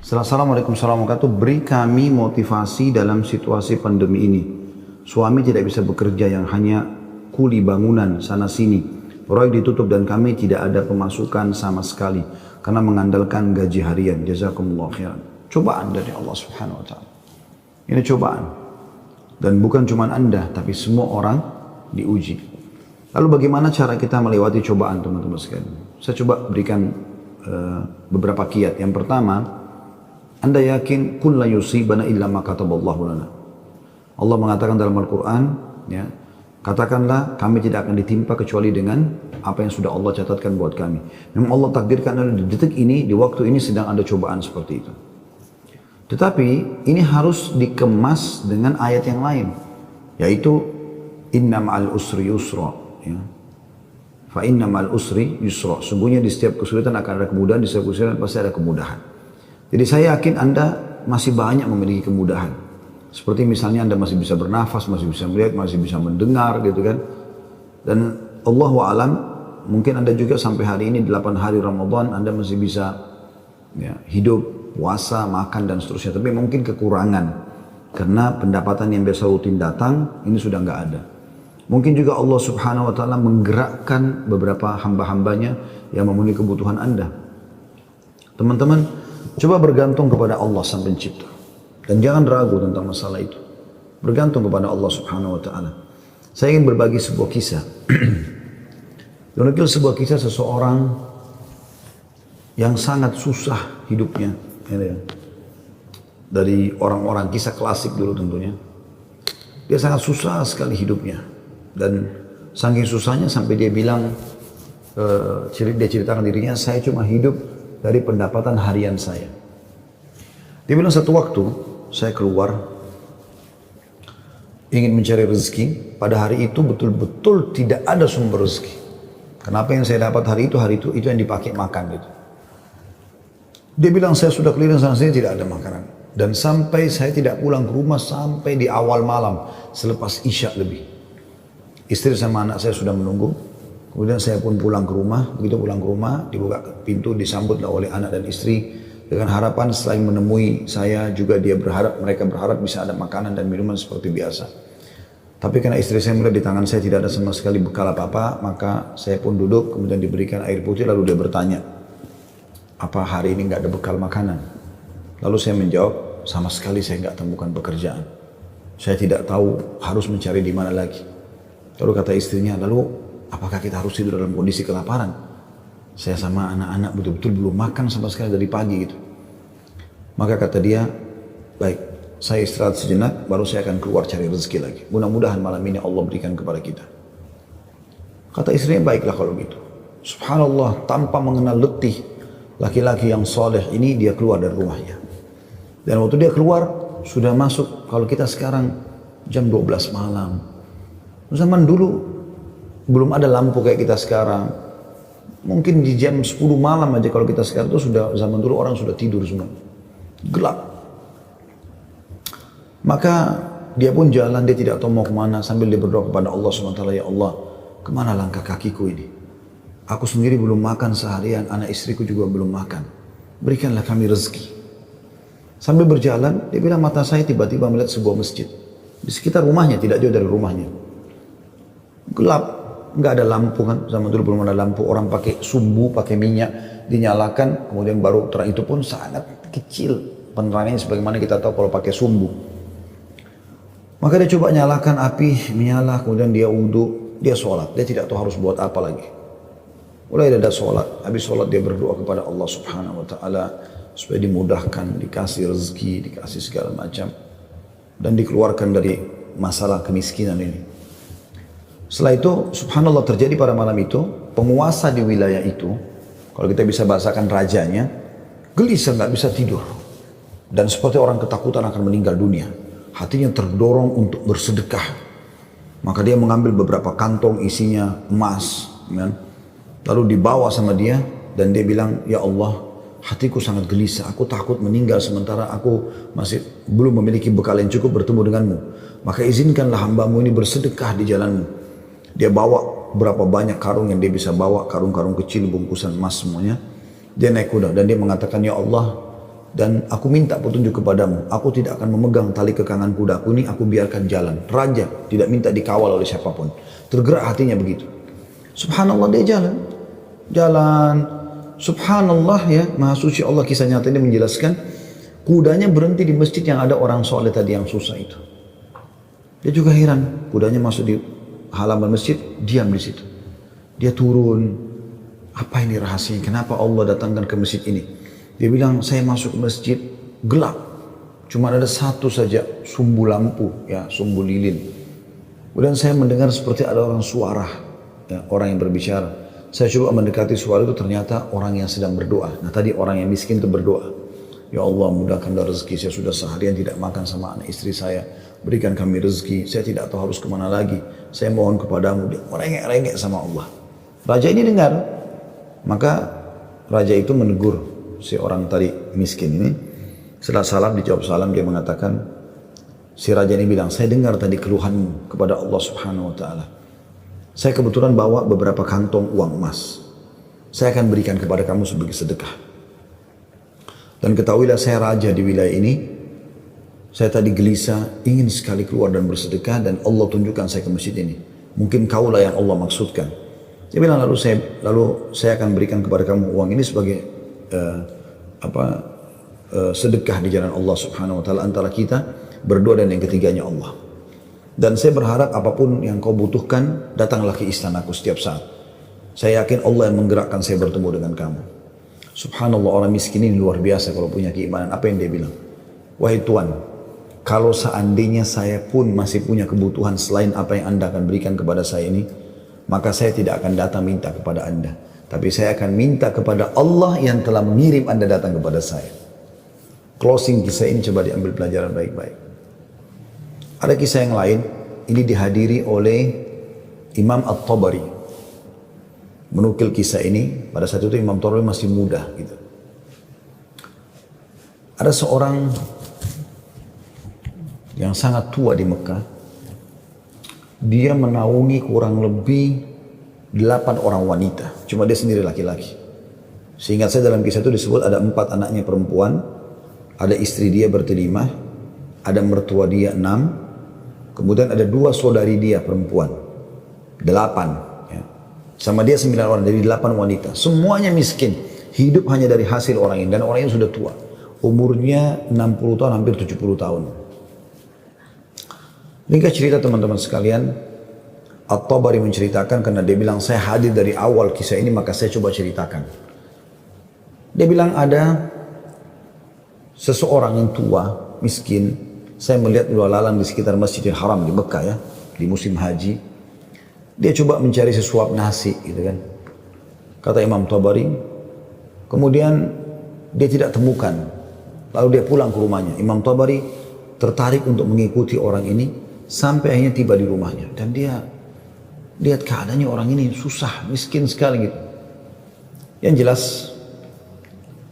Assalamualaikum warahmatullahi wabarakatuh. Beri kami motivasi dalam situasi pandemi ini. Suami tidak bisa bekerja, yang hanya kuli bangunan sana sini. Proyek ditutup dan kami tidak ada pemasukan sama sekali karena mengandalkan gaji harian. Jazakumullah khairan. Cobaan dari Allah Subhanahu wa taala. Ini cobaan. Dan bukan cuma Anda, tapi semua orang diuji. Lalu bagaimana cara kita melewati cobaan, teman-teman sekalian? Saya coba berikan beberapa kiat. Yang pertama, Anda yakin kulla yusibana illa ma kataballahu lana. Allah mengatakan dalam Al-Quran, ya, katakanlah kami tidak akan ditimpa kecuali dengan apa yang sudah Allah catatkan buat kami. Memang Allah takdirkan di detik ini, di waktu ini sedang ada cobaan seperti itu. Tetapi ini harus dikemas dengan ayat yang lain, yaitu inna ma'al usri yusra, ya. Fa inna ma'al usri yusra. Sungguhnya di setiap kesulitan akan ada kemudahan, di setiap kesulitan pasti ada kemudahan. Jadi saya yakin Anda masih banyak memiliki kemudahan. Seperti misalnya Anda masih bisa bernafas, masih bisa melihat, masih bisa mendengar gitu kan. Dan Allahu a'lam, mungkin Anda juga sampai hari ini 8 hari Ramadan Anda masih bisa, ya, hidup, puasa, makan dan seterusnya. Tapi mungkin kekurangan karena pendapatan yang biasa rutin datang ini sudah nggak ada. Mungkin juga Allah Subhanahu wa taala menggerakkan beberapa hamba-hambanya yang memenuhi kebutuhan Anda. Teman-teman, coba bergantung kepada Allah Sang Pencipta. Dan jangan ragu tentang masalah itu. Bergantung kepada Allah Subhanahu wa taala. Saya ingin berbagi sebuah kisah. Sebuah kisah seseorang yang sangat susah hidupnya. Dari orang-orang, kisah klasik dulu tentunya. Dia sangat susah sekali hidupnya. Dan saking susahnya sampai dia bilang, dia ceritakan dirinya, saya cuma hidup dari pendapatan harian saya. Dia bilang satu waktu, saya keluar ingin mencari rezeki. Pada hari itu betul-betul tidak ada sumber rezeki. Kenapa yang saya dapat hari itu yang dipakai makan gitu. Dia bilang saya sudah keliling sana sini tidak ada makanan. Dan sampai saya tidak pulang ke rumah sampai di awal malam selepas Isya lebih. Istri sama anak saya sudah menunggu. Kemudian saya pun pulang ke rumah. Begitu pulang ke rumah, dibuka pintu, disambutlah oleh anak dan istri dengan harapan selain menemui saya juga mereka berharap bisa ada makanan dan minuman seperti biasa. Tapi karena istri saya melihat di tangan saya tidak ada sama sekali bekal apa-apa, maka saya pun duduk, kemudian diberikan air putih, lalu dia bertanya, apa hari ini nggak ada bekal makanan? Lalu saya menjawab, sama sekali saya nggak temukan pekerjaan. Saya tidak tahu harus mencari di mana lagi. Lalu kata istrinya, lalu apakah kita harus tidur dalam kondisi kelaparan? Saya sama anak-anak betul-betul belum makan sama sekali dari pagi gitu. Maka kata dia, baik, saya istirahat sejenak, baru saya akan keluar cari rezeki lagi. Mudah-mudahan malam ini Allah berikan kepada kita. Kata istrinya, baiklah kalau gitu. Subhanallah, tanpa mengenal letih, laki-laki yang soleh ini dia keluar dari rumahnya. Dan waktu dia keluar, sudah masuk, kalau kita sekarang jam 12 malam. Zaman dulu, belum ada lampu kayak kita sekarang. Mungkin di jam 10 malam aja kalau kita sekarang itu sudah, zaman dulu orang sudah tidur semua. Gelap. Maka dia pun jalan, dia tidak tahu mau kemana sambil dia berdoa kepada Allah SWT, ya Allah, kemana langkah kakiku ini? Aku sendiri belum makan seharian, anak istriku juga belum makan. Berikanlah kami rezeki. Sambil berjalan, dia bilang mata saya tiba-tiba melihat sebuah masjid. Di sekitar rumahnya, tidak jauh dari rumahnya. Gelap, nggak ada lampu kan. Zaman dulu belum ada lampu, orang pakai sumbu, pakai minyak, dinyalakan, kemudian baru terang. Itu pun sangat kecil penerangannya sebagaimana kita tahu kalau pakai sumbu. Maka dia coba nyalakan api, menyala, kemudian dia wudhu, dia sholat. Dia tidak tahu harus buat apa lagi. Mulai ada sholat, habis sholat dia berdoa kepada Allah Subhanahu wa taala supaya dimudahkan, dikasih rezeki, dikasih segala macam dan dikeluarkan dari masalah kemiskinan ini. Setelah itu, subhanallah, terjadi pada malam itu, penguasa di wilayah itu, kalau kita bisa bahasakan rajanya, gelisah, nggak bisa tidur. Dan seperti orang ketakutan akan meninggal dunia. Hatinya terdorong untuk bersedekah. Maka dia mengambil beberapa kantong isinya emas, kan? Lalu dibawa sama dia, dan dia bilang, ya Allah, hatiku sangat gelisah, aku takut meninggal sementara aku masih belum memiliki bekal yang cukup bertemu denganmu. Maka izinkanlah hambamu ini bersedekah di jalanmu. Dia bawa berapa banyak karung yang dia bisa bawa, karung-karung kecil, bungkusan emas semuanya. Dia naik kuda dan dia mengatakan, ya Allah, dan aku minta petunjuk kepadamu. Aku tidak akan memegang tali kekangan kudaku ini, aku biarkan jalan. Raja tidak minta dikawal oleh siapapun. Tergerak hatinya begitu. Subhanallah, dia jalan. Jalan. Subhanallah ya, Maha Suci Allah, kisah nyata ini menjelaskan. Kudanya berhenti di masjid yang ada orang soleh tadi yang susah itu. Dia juga heran. Kudanya masuk di halaman masjid, diam di situ. Dia turun. Apa ini rahasianya? Kenapa Allah datangkan ke masjid ini? Dia bilang, saya masuk ke masjid gelap. Cuma ada satu saja sumbu lampu, ya, sumbu lilin. Kemudian saya mendengar seperti ada orang suara, ya, orang yang berbicara. Saya coba mendekati suara itu, ternyata orang yang sedang berdoa. Nah tadi orang yang miskin itu berdoa. Ya Allah, mudahkanlah rezeki, saya sudah seharian tidak makan sama anak istri saya. Berikan kami rezeki, saya tidak tahu harus kemana lagi. Saya mohon kepadamu. Dia merengek-rengek sama Allah. Raja ini dengar. Maka raja itu menegur si orang tadi miskin ini. Setelah salam, dijawab salam, dia mengatakan, si raja ini bilang, saya dengar tadi keluhanmu kepada Allah Subhanahu wa ta'ala. Saya kebetulan bawa beberapa kantong uang emas. Saya akan berikan kepada kamu sebagai sedekah. Dan ketahuilah saya raja di wilayah ini. Saya tadi gelisah, ingin sekali keluar dan bersedekah, dan Allah tunjukkan saya ke masjid ini. Mungkin kaulah yang Allah maksudkan. Dia bilang, lalu saya akan berikan kepada kamu uang ini sebagai sedekah di jalan Allah Subhanahu wa ta'ala antara kita berdua, dan yang ketiganya Allah. Dan saya berharap apapun yang kau butuhkan, datanglah ke istanaku setiap saat. Saya yakin Allah yang menggerakkan saya bertemu dengan kamu. Subhanallah, orang miskin ini luar biasa kalau punya keimanan. Apa yang dia bilang? Wahai Tuhan, kalau seandainya saya pun masih punya kebutuhan selain apa yang Anda akan berikan kepada saya ini, maka saya tidak akan datang minta kepada Anda. Tapi saya akan minta kepada Allah yang telah mengirim Anda datang kepada saya. Closing kisah ini coba diambil pelajaran baik-baik. Ada kisah yang lain, ini dihadiri oleh Imam At-Tabari. Menukil kisah ini, pada saat itu Imam Tabari masih muda gitu. Ada seorang yang sangat tua di Mekah. Dia menaungi kurang lebih 8 orang wanita, cuma dia sendiri laki-laki. Seingat saya dalam kisah itu disebut ada 4 anaknya perempuan, ada istri dia bertelima, ada mertua dia 6, kemudian ada 2 saudari dia perempuan, 8. Ya. Sama dia 9 orang, dari 8 wanita. Semuanya miskin, hidup hanya dari hasil orang ini, dan orang ini sudah tua. Umurnya 60 tahun, hampir 70 tahun. Ringkas cerita teman-teman sekalian, At-Tabari menceritakan, karena dia bilang saya hadir dari awal kisah ini, maka saya coba ceritakan. Dia bilang ada seseorang yang tua, miskin. Saya melihat lalang di sekitar Masjidil Haram di Mekah ya, di musim haji. Dia coba mencari sesuap nasi gitu kan. Kata Imam Tabari, kemudian dia tidak temukan. Lalu dia pulang ke rumahnya. Imam Tabari tertarik untuk mengikuti orang ini sampai akhirnya tiba di rumahnya, dan dia lihat keadaannya orang ini susah, miskin sekali gitu. Yang jelas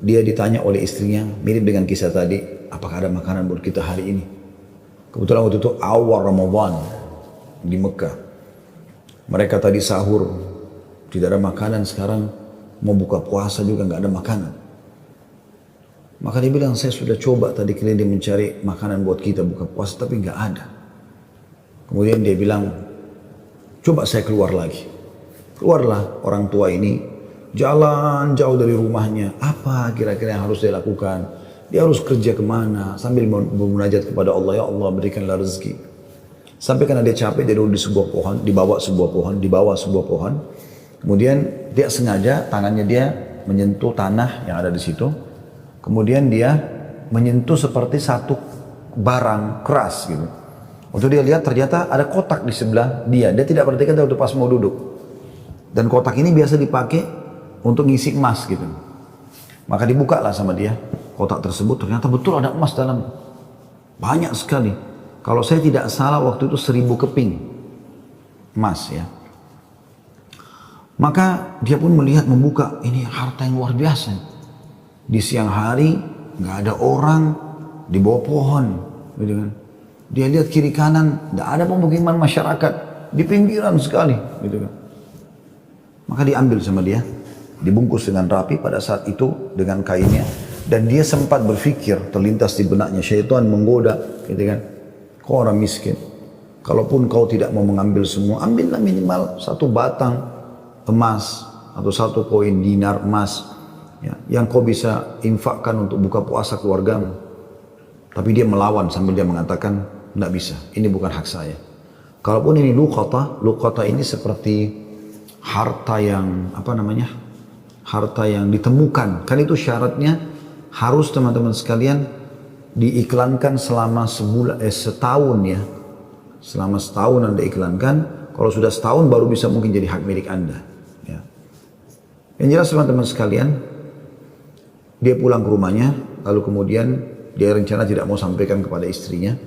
dia ditanya oleh istrinya, mirip dengan kisah tadi, apakah ada makanan buat kita hari ini? Kebetulan waktu itu awal Ramadan di Mekah. Mereka tadi sahur, tidak ada makanan, sekarang mau buka puasa juga nggak ada makanan. Maka dia bilang, saya sudah coba tadi keliling mencari makanan buat kita buka puasa, tapi nggak ada. Kemudian dia bilang, coba saya keluar lagi. Keluarlah orang tua ini, jalan jauh dari rumahnya. Apa kira-kira yang harus dia lakukan? Dia harus kerja kemana? Sambil bermunajat kepada Allah, ya Allah berikanlah rezeki. Sampai karena dia capek, dia duduk di sebuah pohon, dibawa sebuah pohon. Kemudian dia sengaja tangannya dia menyentuh tanah yang ada di situ. Kemudian dia menyentuh seperti satu barang keras gitu. Waktu dia lihat ternyata ada kotak di sebelah dia. Dia tidak perhatikan waktu pas mau duduk. Dan kotak ini biasa dipakai untuk ngisi emas gitu. Maka dibukalah sama dia kotak tersebut. Ternyata betul ada emas dalam. Banyak sekali. Kalau saya tidak salah waktu itu 1000 keping emas ya. Maka dia pun melihat, membuka, ini harta yang luar biasa. Di siang hari nggak ada orang, di bawah pohon, gitu kan. Dia lihat kiri kanan, nggak ada pemukiman masyarakat, di pinggiran sekali, gitu kan. Maka diambil sama dia, dibungkus dengan rapi pada saat itu dengan kainnya. Dan dia sempat berpikir, terlintas di benaknya, syaitan menggoda, gitu kan. Kau orang miskin, kalaupun kau tidak mau mengambil semua, ambillah minimal 1 batang emas atau 1 koin dinar emas, ya, yang kau bisa infakkan untuk buka puasa keluargamu. Tapi dia melawan sambil dia mengatakan, tidak bisa, ini bukan hak saya. Kalaupun ini luqata ini seperti harta yang harta yang ditemukan. Kan itu syaratnya harus teman-teman sekalian diiklankan selama setahun ya. Selama setahun Anda iklankan, kalau sudah setahun baru bisa mungkin jadi hak milik Anda. Ya. Yang jelas teman-teman sekalian, dia pulang ke rumahnya, lalu kemudian dia rencana tidak mau sampaikan kepada istrinya.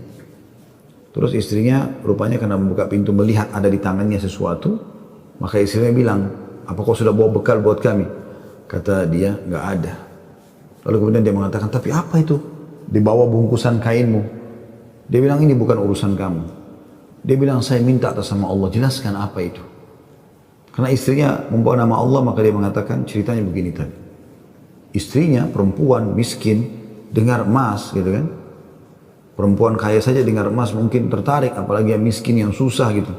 Terus istrinya rupanya karena membuka pintu melihat ada di tangannya sesuatu, maka istrinya bilang, apa kau sudah bawa bekal buat kami? Kata dia, nggak ada. Lalu kemudian dia mengatakan, tapi apa itu? Di bawah bungkusan kainmu. Dia bilang, ini bukan urusan kamu. Dia bilang, saya minta atas nama Allah, jelaskan apa itu. Karena istrinya membawa nama Allah, maka dia mengatakan, ceritanya begini tadi. Istrinya, perempuan, miskin, dengar emas gitu kan. Perempuan kaya saja dengar emas mungkin tertarik, apalagi yang miskin yang susah gitu.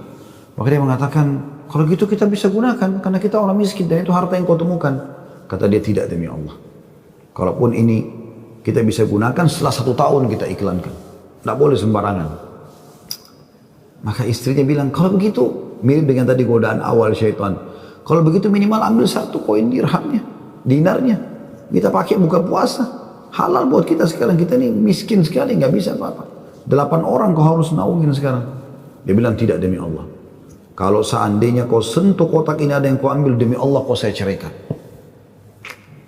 Maka dia mengatakan, kalau gitu kita bisa gunakan, karena kita orang miskin dan itu harta yang kau temukan. Kata dia, tidak demi Allah. Kalaupun ini kita bisa gunakan setelah 1 tahun kita iklankan. Tidak boleh sembarangan. Maka istrinya bilang, kalau begitu, mirip dengan tadi godaan awal syaitan. Kalau begitu minimal ambil 1 koin dirhamnya, dinarnya. Kita pakai buka puasa. Halal buat kita sekarang, kita ini miskin sekali, nggak bisa apa-apa. 8 orang kau harus naungin sekarang. Dia bilang, tidak demi Allah. Kalau seandainya kau sentuh kotak ini ada yang kau ambil, demi Allah kau saya ceraikan.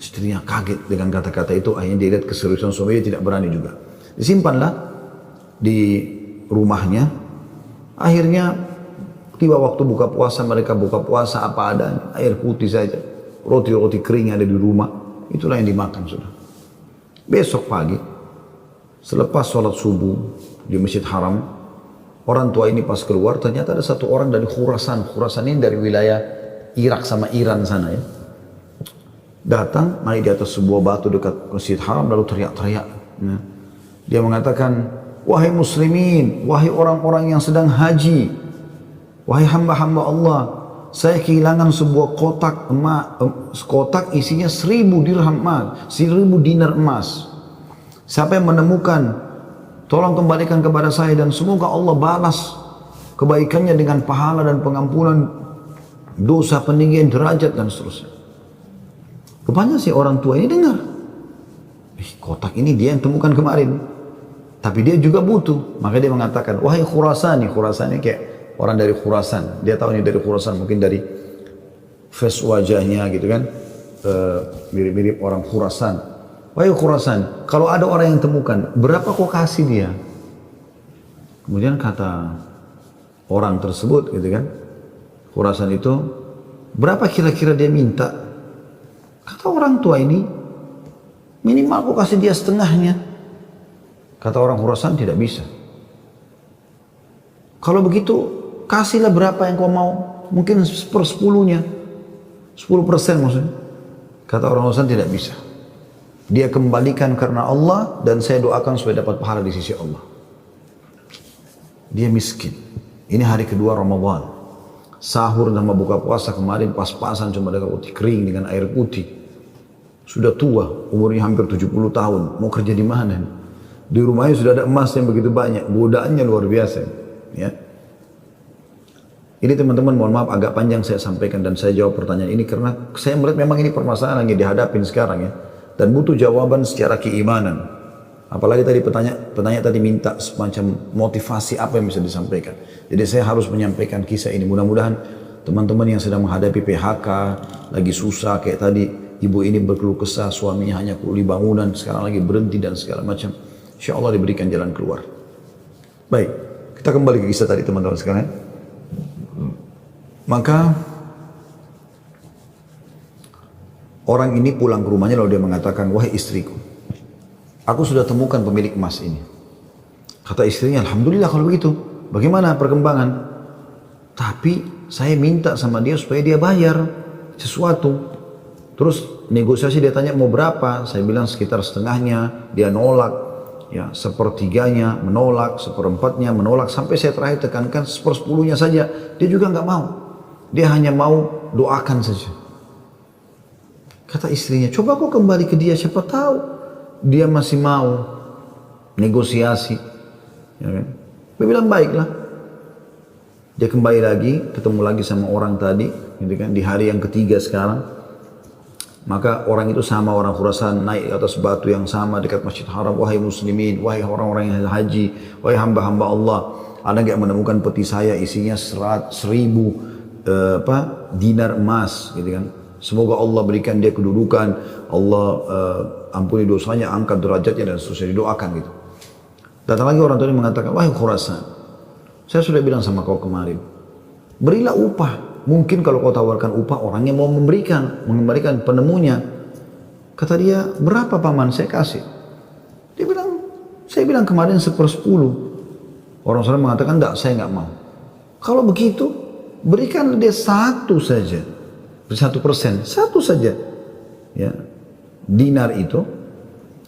Istrinya kaget dengan kata-kata itu, akhirnya dia lihat keseriusan suami, dia tidak berani juga. Disimpanlah di rumahnya. Akhirnya tiba waktu buka puasa, mereka buka puasa apa adanya, air putih saja, roti-roti kering ada di rumah, itulah yang dimakan sudah. Besok pagi, selepas sholat subuh di Masjid Haram, orang tua ini pas keluar, ternyata ada 1 orang dari Khurasan. Khurasan ini dari wilayah Irak sama Iran sana ya. Datang, naik di atas sebuah batu dekat Masjid Haram, lalu teriak-teriak. Ya. Dia mengatakan, wahai muslimin, wahai orang-orang yang sedang haji, wahai hamba-hamba Allah, saya kehilangan sebuah kotak emas, kotak isinya 1000 dirham emas, 1000 dinar emas. Siapa yang menemukan, tolong kembalikan kepada saya dan semoga Allah balas kebaikannya dengan pahala dan pengampunan dosa, peninggian derajat dan seterusnya. Rupanya si orang tua ini dengar, kotak ini dia yang temukan kemarin, tapi dia juga butuh. Maka dia mengatakan, wahai Khurasani, Khurasani kayak orang dari Khurasan, dia tahu ini dari Khurasan, mungkin dari face wajahnya gitu kan, mirip-mirip orang Khurasan. Wahai Khurasan, kalau ada orang yang temukan, berapa kau kasih dia? Kemudian kata orang tersebut gitu kan, Khurasan itu, berapa kira-kira dia minta? Kata orang tua ini, minimal kau kasih dia setengahnya. Kata orang Khurasan, tidak bisa. Kalau begitu, kasihlah berapa yang kau mau, mungkin 1/10-nya, 10% maksudnya. Kata orang Khurasan, tidak bisa. Dia kembalikan karena Allah dan saya doakan supaya dapat pahala di sisi Allah. Dia miskin. Ini hari kedua Ramadan. Sahur sama buka puasa kemarin pas-pasan cuma dengan roti kering dengan air putih. Sudah tua, umurnya hampir 70 tahun. Mau kerja di mana? Di rumahnya sudah ada emas yang begitu banyak. Godaannya luar biasa. Ya. Ini teman-teman mohon maaf agak panjang saya sampaikan dan saya jawab pertanyaan ini karena saya melihat memang ini permasalahan yang dihadapin sekarang ya. Dan butuh jawaban secara keimanan. Apalagi tadi penanya tadi minta semacam motivasi apa yang bisa disampaikan. Jadi saya harus menyampaikan kisah ini. Mudah-mudahan teman-teman yang sedang menghadapi PHK, lagi susah kayak tadi ibu ini berkeluh kesah, suaminya hanya kuli bangunan, sekarang lagi berhenti dan segala macam. Insya Allah diberikan jalan keluar. Baik, kita kembali ke kisah tadi teman-teman sekalian. Maka orang ini pulang ke rumahnya lalu dia mengatakan, wahai istriku, aku sudah temukan pemilik emas ini. Kata istrinya, alhamdulillah kalau begitu. Bagaimana perkembangan? Tapi saya minta sama dia supaya dia bayar sesuatu. Terus negosiasi dia tanya mau berapa, saya bilang sekitar setengahnya, dia nolak, ya sepertiganya menolak, seperempatnya menolak, sampai saya terakhir tekankan sepersepuluhnya saja, dia juga nggak mau, dia hanya mau doakan saja. Kata istrinya, coba kau kembali ke dia, siapa tahu dia masih mau negosiasi, ya kan? Dia bilang baiklah. Dia kembali lagi, ketemu lagi sama orang tadi, gitu kan, di hari yang ketiga sekarang. Maka orang itu sama orang Khurasan naik ke atas batu yang sama dekat Masjid Haram. Wahai muslimin, wahai orang-orang yang haji, wahai hamba-hamba Allah, ada nggak menemukan peti saya isinya 1000 dinar emas, gitu kan? Semoga Allah berikan dia kedudukan, Allah ampuni dosanya, angkat derajatnya dan seterusnya, didoakan gitu. Datang lagi orang tadi mengatakan, wahai Khurasan, saya sudah bilang sama kau kemarin, berilah upah. Mungkin kalau kau tawarkan upah, orangnya mau mengembalikan penemunya. Kata dia, berapa paman saya kasih? Dia bilang, saya bilang kemarin 1/10. Orang sana mengatakan, enggak, saya enggak mau. Kalau begitu, berikan dia 1 saja. 1%, 1 saja. Ya, dinar itu,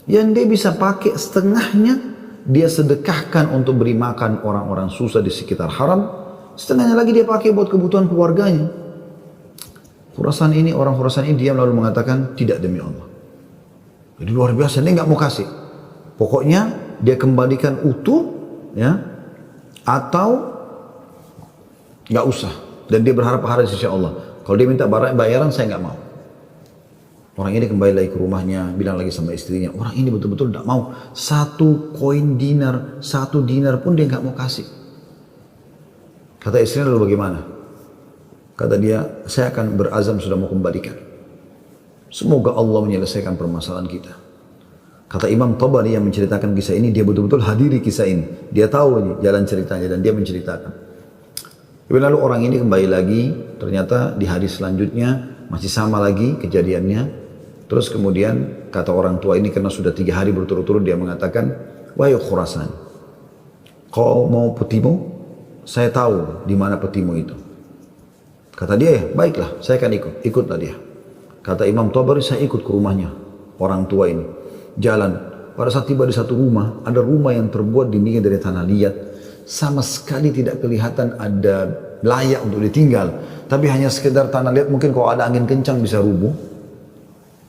yang dia bisa pakai setengahnya, dia sedekahkan untuk beri makan orang-orang susah di sekitar haram. Setengahnya lagi dia pakai buat kebutuhan keluarganya. Khurasan ini, orang Khurasan ini diam lalu mengatakan, tidak demi Allah. Jadi luar biasa, dia nggak mau kasih. Pokoknya dia kembalikan utuh, ya, atau nggak usah. Dan dia berharap pahala di sisi Allah. Kalau dia minta bayaran, saya nggak mau. Orang ini kembali lagi ke rumahnya, bilang lagi sama istrinya, orang ini betul-betul tidak mau. 1 koin dinar, 1 dinar pun dia nggak mau kasih. Kata istrinya, lalu bagaimana? Kata dia, saya akan berazam sudah mau kembalikan. Semoga Allah menyelesaikan permasalahan kita. Kata Imam Tabari yang menceritakan kisah ini, dia betul-betul hadiri kisah ini. Dia tahu ini jalan ceritanya dan dia menceritakan. Lalu orang ini kembali lagi, ternyata di hari selanjutnya masih sama lagi kejadiannya. Terus kemudian kata orang tua ini, karena sudah 3 hari berturut-turut, dia mengatakan, wahai Khurasan, kau mau petimu? Saya tahu di mana petimu itu. Kata dia, ya baiklah, saya akan ikut. Ikutlah dia. Kata Imam Tabari, saya ikut ke rumahnya orang tua ini. Jalan. Pada saat tiba di satu rumah, ada rumah yang terbuat dindingnya dari tanah liat. Sama sekali tidak kelihatan ada layak untuk ditinggal. Tapi hanya sekedar tanah liat, mungkin kalau ada angin kencang bisa rubuh.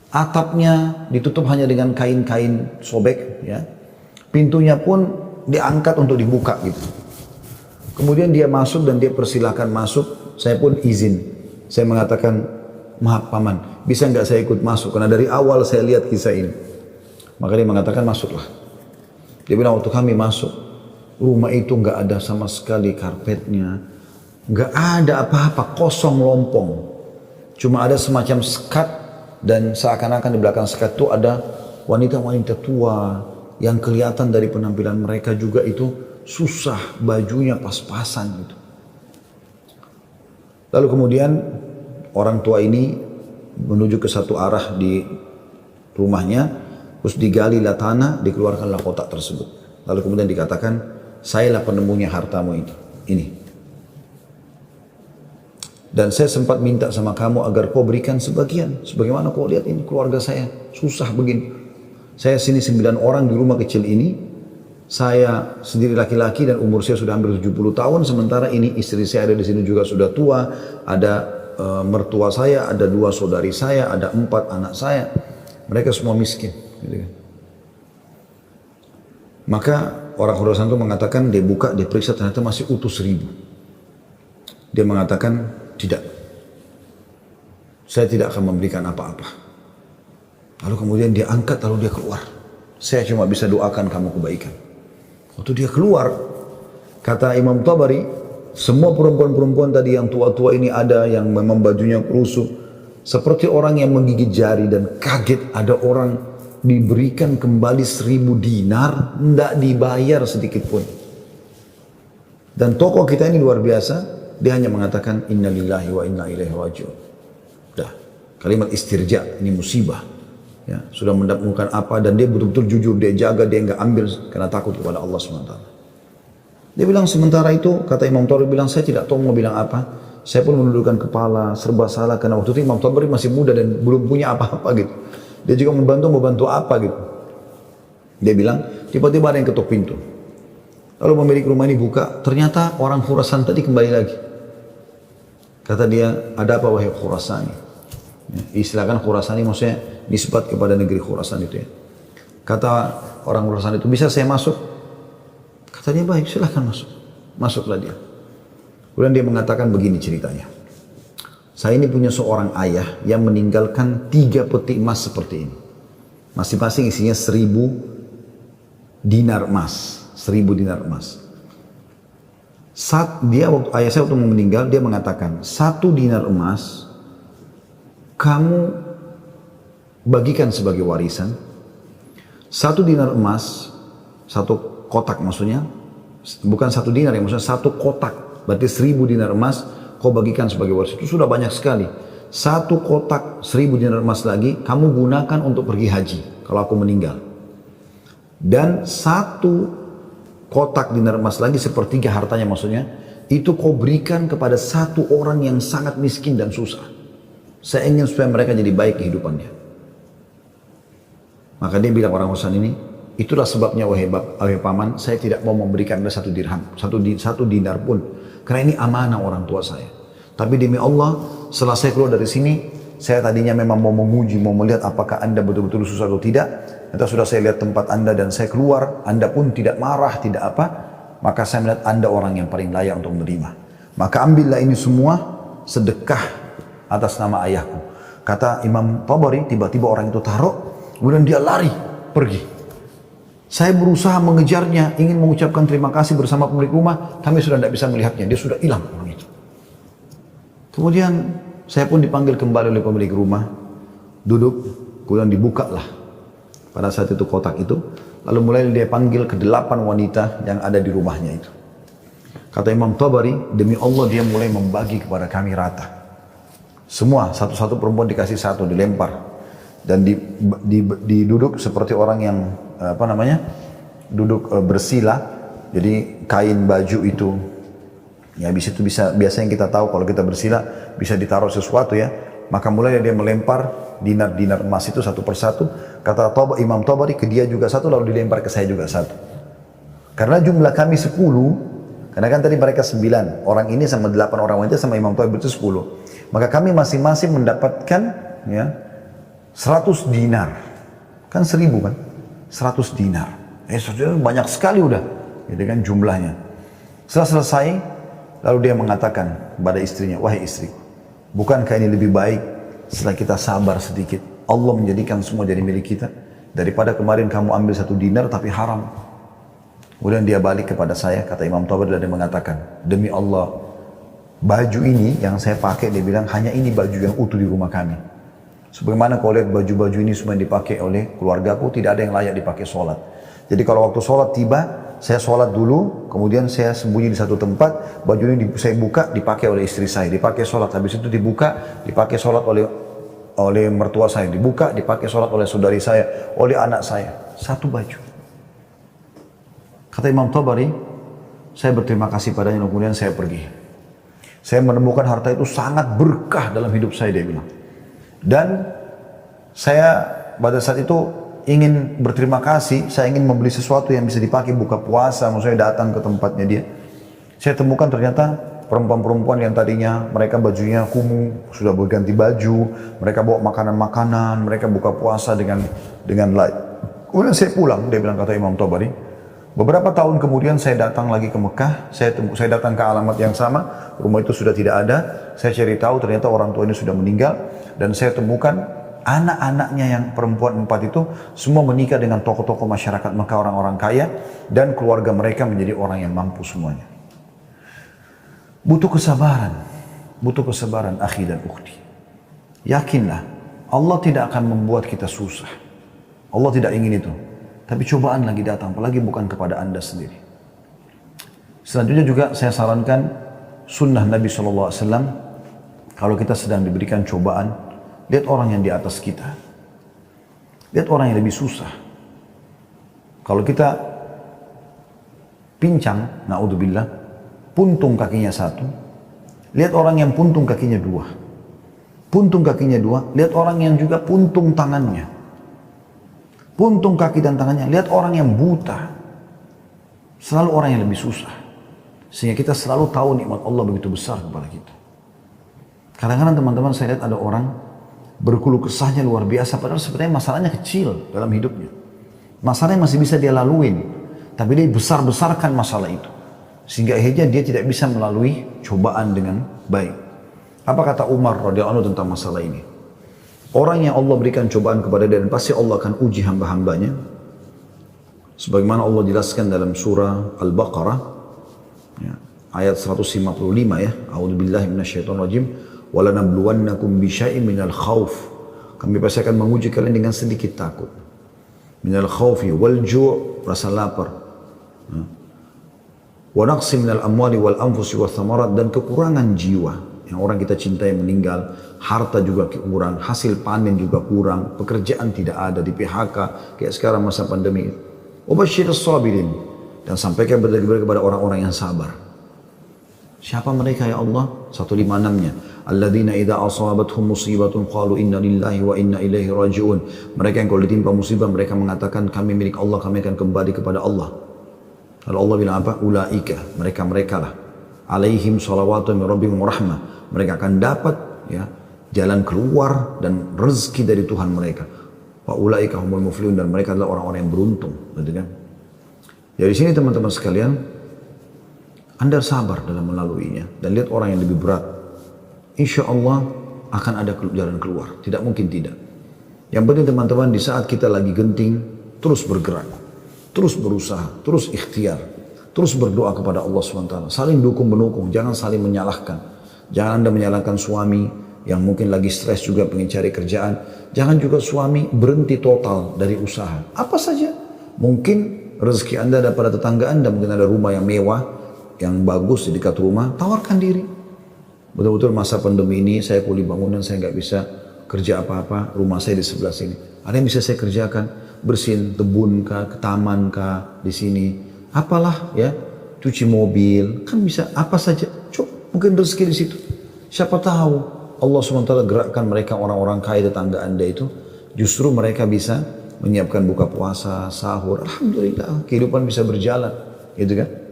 Atapnya ditutup hanya dengan kain-kain sobek, ya. Pintunya pun diangkat untuk dibuka gitu. Kemudian dia masuk dan dia persilahkan masuk, saya pun izin. Saya mengatakan, maaf paman, bisa nggak saya ikut masuk? Karena dari awal saya lihat kisah ini. Maka dia mengatakan, masuklah. Dia bilang, waktu kami masuk, rumah itu nggak ada sama sekali karpetnya. Nggak ada apa-apa, kosong lompong. Cuma ada semacam sekat, dan seakan-akan di belakang sekat itu ada wanita-wanita tua, yang kelihatan dari penampilan mereka juga itu susah, bajunya pas-pasan gitu. Lalu kemudian orang tua ini menuju ke satu arah di rumahnya, terus digalilah tanah, dikeluarkanlah kotak tersebut. Lalu kemudian dikatakan, sayalah penemunya hartamu itu, ini. Dan saya sempat minta sama kamu agar kau berikan sebagian. Sebagaimana kau lihat ini keluarga saya susah begini. Saya sini 9 orang di rumah kecil ini. Saya sendiri laki-laki dan umur saya sudah hampir 70 tahun. Sementara ini istri saya ada di sini juga sudah tua. Ada mertua saya, ada 2 saudari saya, ada 4 anak saya. Mereka semua miskin. Gitu kan. Maka orang Khurasan itu mengatakan, dia buka, dia periksa, ternyata masih utuh 1000. Dia mengatakan, tidak. Saya tidak akan memberikan apa-apa. Lalu kemudian dia angkat, lalu dia keluar. Saya cuma bisa doakan kamu kebaikan. Waktu dia keluar, kata Imam Tabari, semua perempuan-perempuan tadi yang tua-tua ini ada, yang memang bajunya perusuh, seperti orang yang menggigit jari dan kaget ada orang diberikan kembali 1000 dinar, tidak dibayar sedikit pun. Dan tokoh kita ini luar biasa, dia hanya mengatakan, Inna lillahi wa inna ilaihi raji'un. Dah, kalimat istirja, ini musibah. Ya, sudah mendapatkan apa dan dia betul-betul jujur, dia jaga, dia enggak ambil karena takut kepada Allah SWT. Dia bilang sementara itu, kata Imam Tabari bilang, saya tidak tahu mau bilang apa. Saya pun menundukkan kepala, serba salah karena waktu itu Imam Tabari masih muda dan belum punya apa-apa gitu. Dia juga membantu apa gitu. Dia bilang, tiba-tiba ada yang ketuk pintu. Lalu pemilik rumah ini buka, ternyata orang Khurasan tadi kembali lagi. Kata dia, ada apa wahai Khurasani? Ya, istilahkan Khurasani maksudnya nisbat kepada negeri Khurasan itu ya. Kata orang Khurasan itu, bisa saya masuk? Kata dia, baik silahkan masuk. Masuklah dia. Kemudian dia mengatakan begini ceritanya. Saya ini punya seorang ayah yang meninggalkan 3 peti emas seperti ini. Masing-masing isinya 1.000 dinar emas. 1.000 dinar emas. Saat dia, waktu ayah saya waktu meninggal, dia mengatakan, 1 dinar emas kamu bagikan sebagai warisan. 1 dinar emas, 1 kotak maksudnya, bukan 1 dinar ya, maksudnya 1 kotak. Berarti 1.000 dinar emas kau bagikan sebagai warisan. Itu sudah banyak sekali. 1 kotak 1.000 dinar emas lagi kamu gunakan untuk pergi haji kalau aku meninggal. Dan 1 kotak dinar emas lagi, sepertiga hartanya maksudnya, itu kau berikan kepada 1 orang yang sangat miskin dan susah. Saya ingin supaya mereka jadi baik kehidupannya. Maka dia bilang orang Husain ini, itulah sebabnya wahai paman, saya tidak mau memberikan Anda 1 dirham, 1 dinar pun. Karena ini amanah orang tua saya. Tapi demi Allah, setelah saya keluar dari sini, saya tadinya memang mau menguji, mau melihat apakah Anda betul-betul susah atau tidak. Ternyata sudah saya lihat tempat Anda dan saya keluar, Anda pun tidak marah, tidak apa. Maka saya melihat Anda orang yang paling layak untuk menerima. Maka ambillah ini semua sedekah atas nama ayahku. Kata Imam Tabari, tiba-tiba orang itu taruh, kemudian dia lari, pergi. Saya berusaha mengejarnya, ingin mengucapkan terima kasih bersama pemilik rumah, kami sudah tidak bisa melihatnya, dia sudah hilang orang itu. Kemudian saya pun dipanggil kembali oleh pemilik rumah, duduk, kemudian dibukalah pada saat itu kotak itu, lalu mulai dia panggil ke 8 wanita yang ada di rumahnya itu. Kata Imam Tabari, demi Allah dia mulai membagi kepada kami rata. Semua, satu-satu perempuan dikasih 1, dilempar. Dan diduduk seperti orang yang duduk bersila. Jadi kain baju itu ya habis itu biasanya kita tahu kalau kita bersila bisa ditaruh sesuatu ya, maka mulai dia melempar dinar-dinar emas itu satu persatu. Kata Imam Tabari, ke dia juga 1, lalu dilempar ke saya juga 1. Karena jumlah kami 10, karena kan tadi mereka 9 orang ini sama 8 orang wanita sama Imam Tabari itu 10, maka kami masing-masing mendapatkan ya 100 dinar, kan 1.000 kan, 100 dinar. Banyak sekali udah, gitu kan jumlahnya. Setelah selesai, lalu dia mengatakan kepada istrinya, wahai istriku, bukankah ini lebih baik setelah kita sabar sedikit, Allah menjadikan semua jadi milik kita, daripada kemarin kamu ambil 1 dinar tapi haram. Kemudian dia balik kepada saya, kata Imam Tabari, dan dia mengatakan, demi Allah, baju ini yang saya pakai, dia bilang, hanya ini baju yang utuh di rumah kami. Sebagaimana kau lihat baju-baju ini semua yang dipakai oleh keluargaku, tidak ada yang layak dipakai sholat. Jadi kalau waktu sholat tiba, saya sholat dulu, kemudian saya sembunyi di satu tempat, baju ini saya buka, dipakai oleh istri saya, dipakai sholat. Habis itu dibuka, dipakai sholat oleh mertua saya, dibuka, dipakai sholat oleh saudari saya, oleh anak saya. 1 baju. Kata Imam Tabari, saya berterima kasih padanya, kemudian saya pergi. Saya menemukan harta itu sangat berkah dalam hidup saya, dia bilang. Dan saya pada saat itu ingin berterima kasih, saya ingin membeli sesuatu yang bisa dipakai buka puasa, maksudnya datang ke tempatnya dia. Saya temukan ternyata perempuan-perempuan yang tadinya mereka bajunya kumuh, sudah berganti baju, mereka bawa makanan-makanan, mereka buka puasa dengan light. Kemudian saya pulang, dia bilang, kata Imam Tabari, beberapa tahun kemudian saya datang lagi ke Mekah, saya datang ke alamat yang sama, rumah itu sudah tidak ada, saya cari tahu ternyata orang tua ini sudah meninggal, dan saya temukan anak-anaknya yang perempuan 4 itu semua menikah dengan tokoh-tokoh masyarakat Mekah, orang-orang kaya, dan keluarga mereka menjadi orang yang mampu semuanya. Butuh kesabaran akhi dan ukhti. Yakinlah, Allah tidak akan membuat kita susah. Allah tidak ingin itu. Tapi cobaan lagi datang, apalagi bukan kepada Anda sendiri. Selanjutnya juga saya sarankan sunnah Nabi SAW, kalau kita sedang diberikan cobaan, lihat orang yang di atas kita. Lihat orang yang lebih susah. Kalau kita pincang, na'udzubillah, puntung kakinya 1, lihat orang yang puntung kakinya dua. Puntung kakinya dua, lihat orang yang juga puntung tangannya. Puntung kaki dan tangannya, lihat orang yang buta. Selalu orang yang lebih susah. Sehingga kita selalu tahu nikmat Allah begitu besar kepada kita. Kadang-kadang teman-teman saya lihat ada orang berkeluh kesahnya luar biasa, padahal sebenarnya masalahnya kecil dalam hidupnya. Masalahnya masih bisa dia laluin, tapi dia besar-besarkan masalah itu. Sehingga akhirnya dia tidak bisa melalui cobaan dengan baik. Apa kata Umar radhiyallahu anhu tentang masalah ini? Orang yang Allah berikan cobaan kepada dia dan pasti Allah akan uji hamba-hambanya. Sebagaimana Allah jelaskan dalam surah Al-Baqarah, ya, ayat 155 ya. A'udzubillahi minasyaitonirrajim. Walanabluwannakum bisyai'in minal khauf. Kami pasti akan menguji kalian dengan sedikit takut. Minal khaufi wal ju', rasa lapar. Wa naqsi minal amwali wal anfusi wath thamarat, dan kekurangan jiwa. Yang orang kita cintai meninggal, harta juga kurang, hasil panen juga kurang, pekerjaan tidak ada, di PHK kayak sekarang masa pandemi. Wabasyirus sabirin, dan sampaikan berita-berita kepada orang-orang yang sabar. Siapa mereka ya Allah? 156-nya. Alladzina idza asabathum musibatun qalu inna lillahi wa inna ilaihi raji'un. Mereka yang kalau ditimpa musibah mereka mengatakan kami milik Allah, kami akan kembali kepada Allah. Lalu Allah bilang apa? Ulaika, mereka-mereka lah. Alaihim salawatu min rabbihim rahmah. Mereka akan dapat ya jalan keluar dan rezeki dari Tuhan mereka. Wa ulaika humul muflihun, dan mereka adalah orang-orang yang beruntung, gitu kan? Jadi sini teman-teman sekalian, Anda sabar dalam melaluinya dan lihat orang yang lebih berat. Insya Allah akan ada jalan keluar, tidak mungkin tidak. Yang penting teman-teman, di saat kita lagi genting, terus bergerak, terus berusaha, terus ikhtiar, terus berdoa kepada Allah SWT. Saling dukung-menukung, jangan saling menyalahkan. Jangan Anda menyalahkan suami yang mungkin lagi stres juga pengen cari kerjaan. Jangan juga suami berhenti total dari usaha. Apa saja. Mungkin rezeki Anda ada pada tetangga Anda, mungkin ada rumah yang mewah, yang bagus di dekat rumah, tawarkan diri. Betul-betul masa pandemi ini saya kuli bangunan, saya nggak bisa kerja apa-apa, rumah saya di sebelah sini. Ada yang bisa saya kerjakan, bersihin kebun kah, ke taman kah, di sini. Apalah ya, cuci mobil, kan bisa apa saja. Coba mungkin rezeki di situ. Siapa tahu Allah SWT gerakkan mereka orang-orang kaya tetangga Anda itu, justru mereka bisa menyiapkan buka puasa, sahur. Alhamdulillah, kehidupan bisa berjalan, gitu kan?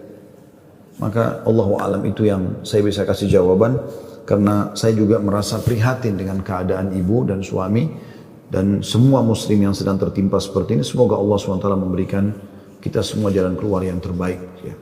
Maka Allahu a'lam itu yang saya bisa kasih jawaban, karena saya juga merasa prihatin dengan keadaan ibu dan suami dan semua muslim yang sedang tertimpa seperti ini. Semoga Allah SWT memberikan kita semua jalan keluar yang terbaik, ya.